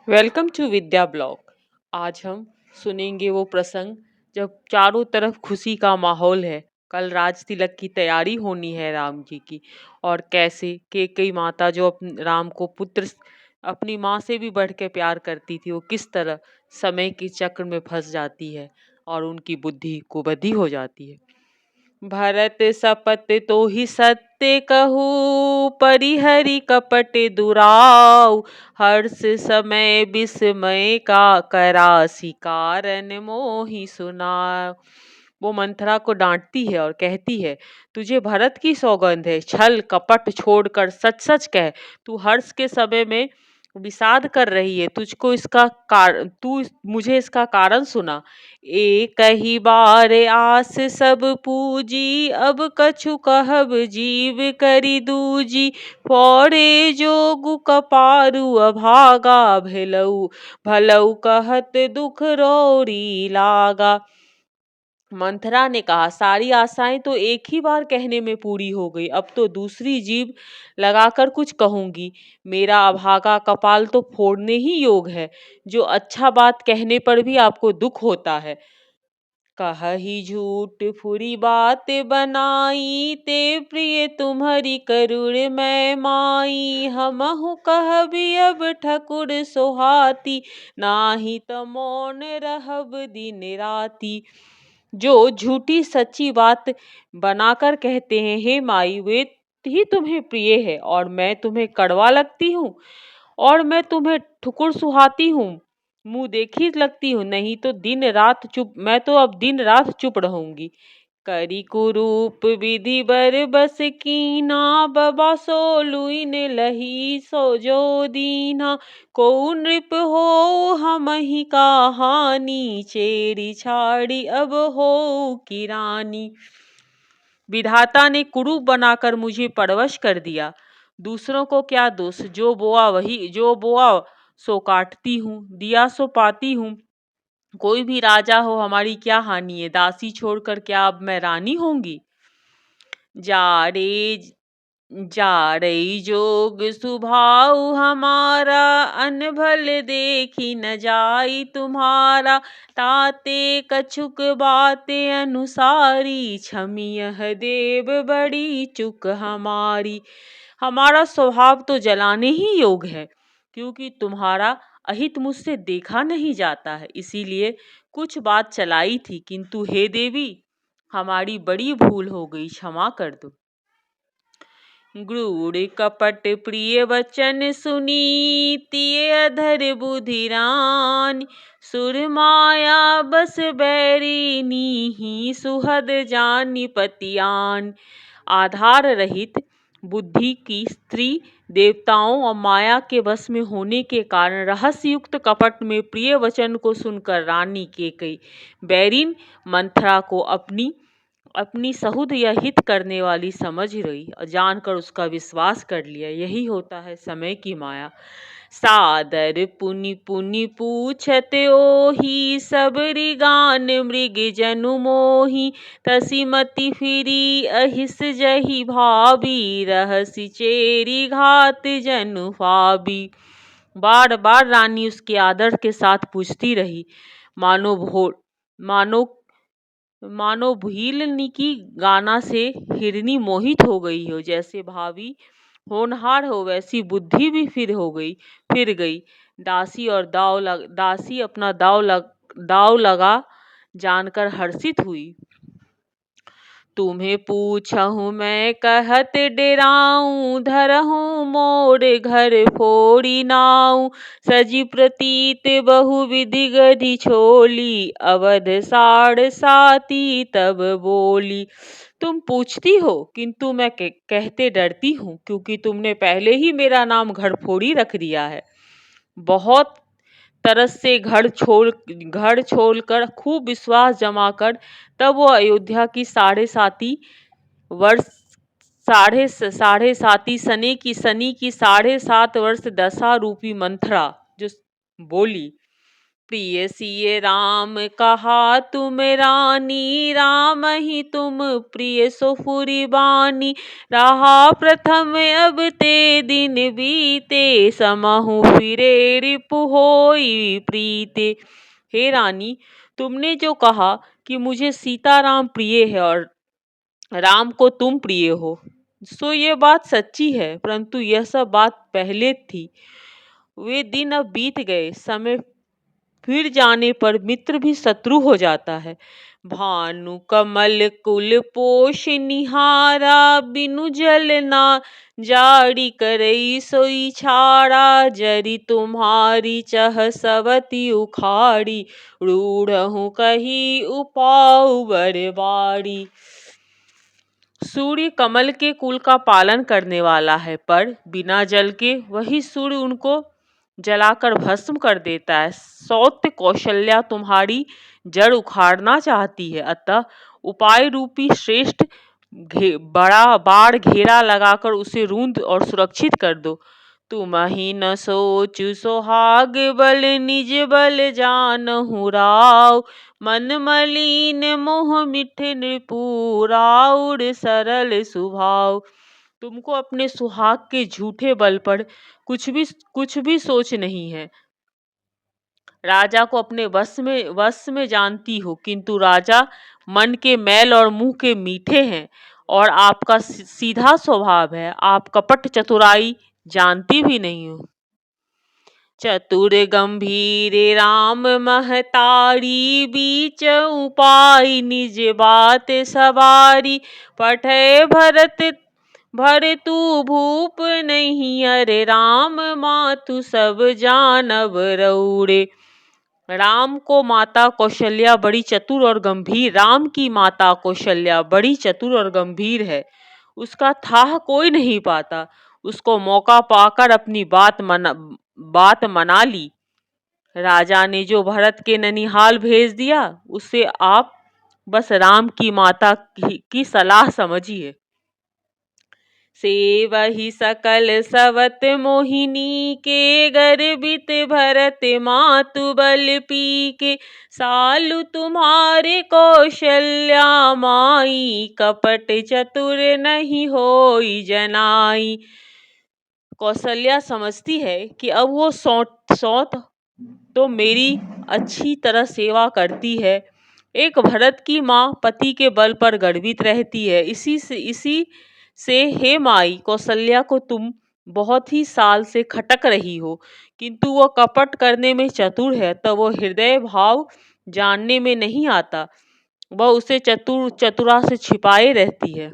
Welcome to Vidya blog. आज हम सुनेंगे वो प्रसंग जब चारों तरफ खुशी का माहौल है। कल राज तिलक की तैयारी होनी है राम जी की। और कैसे कैकेयी माता जो राम को अपनी माँ से भी बढ़ के प्यार करती थी, वो किस तरह समय के चक्र में फंस जाती है और उनकी बुद्धि कुबद्धी हो जाती है। भरत सपत तो ही सत्य कहूँ, परिहरि कपट दुराऊ। हर्ष समय विस्मय का करासी, कारण मोहि सुनाऊ। वो मंथरा को डांटती है और कहती है, तुझे भरत की सौगंध है, छल कपट छोड़कर सच सच कह। तू हर्ष के समय में विषाद कर रही है, तुझको इसका तू मुझे इसका कारण सुना। एक ही बार आस सब पूजी, अब कछु कहब जीव करि दूजी। फौरे जोगु कपारु अभागा, भलऊ भलऊ कहत दुख रोरी लागा। मंथरा ने कहा, सारी आशाएं तो एक ही बार कहने में पूरी हो गई, अब तो दूसरी जीभ लगाकर कुछ कहूंगी। मेरा अभागा कपाल तो फोड़ने ही योग है, जो अच्छा बात कहने पर भी आपको दुख होता है। कही झूठ फुरी बात बनाई, ते प्रिय तुम्हारी करुण मैं माई। हमहु कहबी अब ठकुर सोहाती, नाही त मौन रहब दिन राती। जो झूठी सच्ची बात बनाकर कहते हैं, हे माई वे ही तुम्हें प्रिय है और मैं तुम्हें कड़वा लगती हूँ, और मैं तुम्हें ठुकुर सुहाती हूँ, मुंह देखी लगती हूँ। नहीं तो दिन रात चुप, मैं तो अब दिन रात चुप रहूंगी। करी कुरूप विधि बर बस कीना, बबा सो लुइन लही सो जो दीना। को नृप हो हम ही कहानी, चेरी छाड़ी अब हो की रानी। विधाता ने कुरूप बनाकर मुझे परवश कर दिया, दूसरों को क्या दोष, जो बोआ सो काटती हूँ, दिया सो पाती हूँ। कोई भी राजा हो हमारी क्या हानि है, दासी छोड़कर क्या अब मैं रानी होंगी। जा रही जोग सुभाऊ हमारा, अनभल देखी न जाई तुम्हारा। ताते कछुक बाते अनुसारी, छमी यह देव बड़ी चुक हमारी। हमारा स्वभाव तो जलाने ही योग है, क्योंकि तुम्हारा अहित मुझसे देखा नहीं जाता है, इसीलिए कुछ बात चलाई थी, किंतु हे देवी हमारी बड़ी भूल हो गई, क्षमा कर दो। गूढ़ कपट प्रिय वचन सुनी, तिय अधर बुधिरानी। सुरमाया बस बैरिनी ही, सुहद जानी पतियान। आधार रहित बुद्धि की स्त्री देवताओं और माया के वश में होने के कारण रहस्ययुक्त कपट में प्रिय वचन को सुनकर रानी कैकेयी बैरिन मंथरा को अपनी सहुद या हित करने वाली समझ रही और जानकर उसका विश्वास कर लिया। यही होता है समय की माया। सादर पुनि पुनि पूछत ओही, सबरी गान मृग जनु मोही। तसी मति फिरी अहिस जही भाभी, रहसी चेरी घात जनु भाभी। बार बार रानी उसके आदर के साथ पूछती रही, मानो मानो भीलनी की गाना से हिरनी मोहित हो गई हो, जैसे भावी होनहार हो वैसी बुद्धि भी फिर गई। दासी अपना दाव लगा जानकर हर्षित हुई। तुम्हें पूछहूँ मैं कहत डेराऊं, धरहूँ मोर घर फोड़ी नाऊ। सजी प्रतीत बहु विधि गधी छोली, अवध साढ़ साती तब बोली। तुम पूछती हो किंतु मैं कहते डरती हूँ, क्योंकि तुमने पहले ही मेरा नाम घर फोड़ी रख दिया है। बहुत तरस से घर छोड़कर खूब विश्वास जमा कर तब वो अयोध्या की साढ़े साती सनी की 7.5 वर्ष दशा रूपी मंथरा जो बोली, प्रिय सिय राम कहा तुम रानी, राम ही तुम प्रिय सुफुरी बानी। रहा प्रथम अब ते दिन बीते, समहु फिरे रिपु होई प्रीते। हे रानी, तुमने जो कहा कि मुझे सीताराम प्रिय है और राम को तुम प्रिय हो, सो ये बात सच्ची है, परंतु यह सब बात पहले थी। वे दिन अब बीत गए। समय फिर जाने पर मित्र भी शत्रु हो जाता है। भानु कमल कुल पोष निहारा, बिनु जल ना जाड़ी करई सोई छाड़ा। जरी तुम्हारी चह सवती उखाड़ी, रूढ़हु कही उपाऊ बरबाड़ी। सूर्य कमल के कुल का पालन करने वाला है, पर बिना जल के वही सूर्य उनको जलाकर भस्म कर देता है। सौत्य कौशल्या तुम्हारी जड़ उखाड़ना चाहती है, अतः उपाय रूपी श्रेष्ठ बड़ा बाढ़ घेरा लगाकर उसे रूंध और सुरक्षित कर दो। तुम ही न सोचु सोहाग बल, निज बल जानहु राव। मन मलिन मोह मिठ नृपु, राउर सरल स्वभाव। तुमको अपने सुहाग के झूठे बल पर कुछ भी सोच नहीं है। राजा को अपने वश में जानती हो, किंतु राजा मन के मैल और मुंह के मीठे हैं, और आपका सीधा स्वभाव है। आप कपट चतुराई जानती भी नहीं हो। चतुर गंभीर राम महतारी, बीच उपाय निज बात सवारी। पठे भरतु भूप नहीं, अरे राम मातु सब जानब रउरे। राम को माता कौशल्या बड़ी चतुर और गंभीर राम की माता कौशल्या बड़ी चतुर और गंभीर है। उसका थाह कोई नहीं पाता। उसको मौका पाकर अपनी बात मना ली। राजा ने जो भरत के ननिहाल भेज दिया, उससे आप बस राम की माता की सलाह समझिए। से वही सकल सवत मोहिनी के, गर्भित भरत मातु बल पी के। सालु तुम्हारे कौशल्या माई, कपट चतुर नहीं होई जनाई। कौशल्या समझती है कि अब वो सौत तो मेरी अच्छी तरह सेवा करती है। एक भरत की माँ पति के बल पर गर्वित रहती है। इसी से हे माई कौशल्या को तुम बहुत ही साल से खटक रही हो, किंतु वह कपट करने में चतुर है, तो वो हृदय भाव जानने में नहीं आता। वह उसे चतुरा से छिपाए रहती है।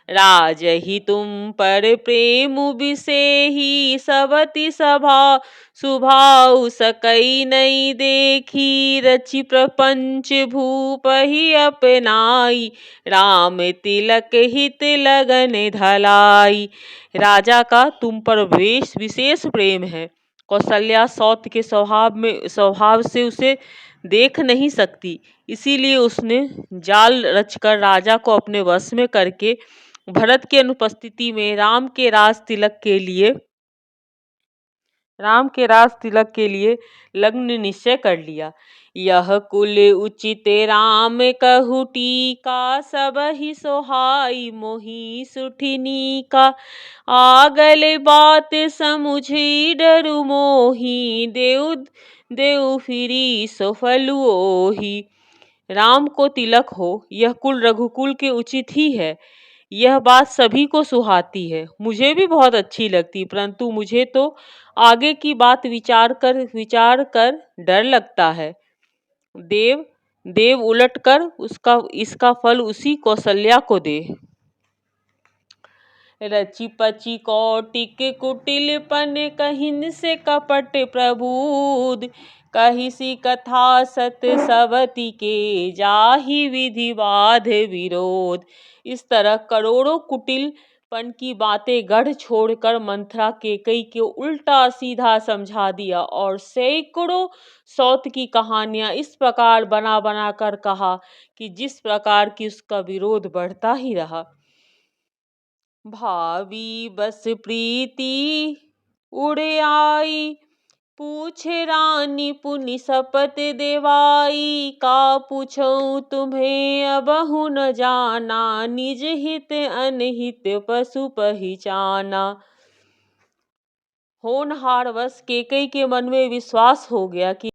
राज ही तुम पर प्रेम बिसेही, सवति सभा सुभाउ सकई नहीं देखी। रचि प्रपंच भूप ही अपनाई, राम तिलक हित लगन धलाई। राजा का तुम पर विशेष प्रेम है। कौशल्या सौत के स्वभाव से उसे देख नहीं सकती, इसीलिए उसने जाल रचकर राजा को अपने वश में करके भरत की अनुपस्थिति में राम के राज तिलक के लिए लग्न निश्चय कर लिया। यह कुल उचित राम कहु टीका, सब ही सोहाई मोहि सुठिनी का। आगल बात समुझी डरु मोहि, देउ फिरी सफलु ओहि। राम को तिलक हो, यह कुल रघुकुल के उचित ही है। यह बात सभी को सुहाती है, मुझे भी बहुत अच्छी लगती, परंतु मुझे तो आगे की बात विचार कर डर लगता है। देव उलट कर इसका फल उसी कौशल्या को दे। रचि पचि कौटिक कुटिलपन, कहिन से कपट प्रबुद। कहिसी कथा सत सवति के, जाहि विधि बाध विरोध। इस तरह करोड़ों कुटिलपन की बातें गढ़ छोड़कर मंथरा केकई को उल्टा सीधा समझा दिया, और सैकड़ों सौत की कहानियां इस प्रकार बना कर कहा कि जिस प्रकार की उसका विरोध बढ़ता ही रहा। भावी बस प्रीति उड़ आई, पूछे रानी पुनि शपथ देवाई, का पूछऊँ तुम्हें अबहु न जाना, निज हित अनहित पशु पहिचाना। होनहार वश कैकेयी के मन में विश्वास हो गया कि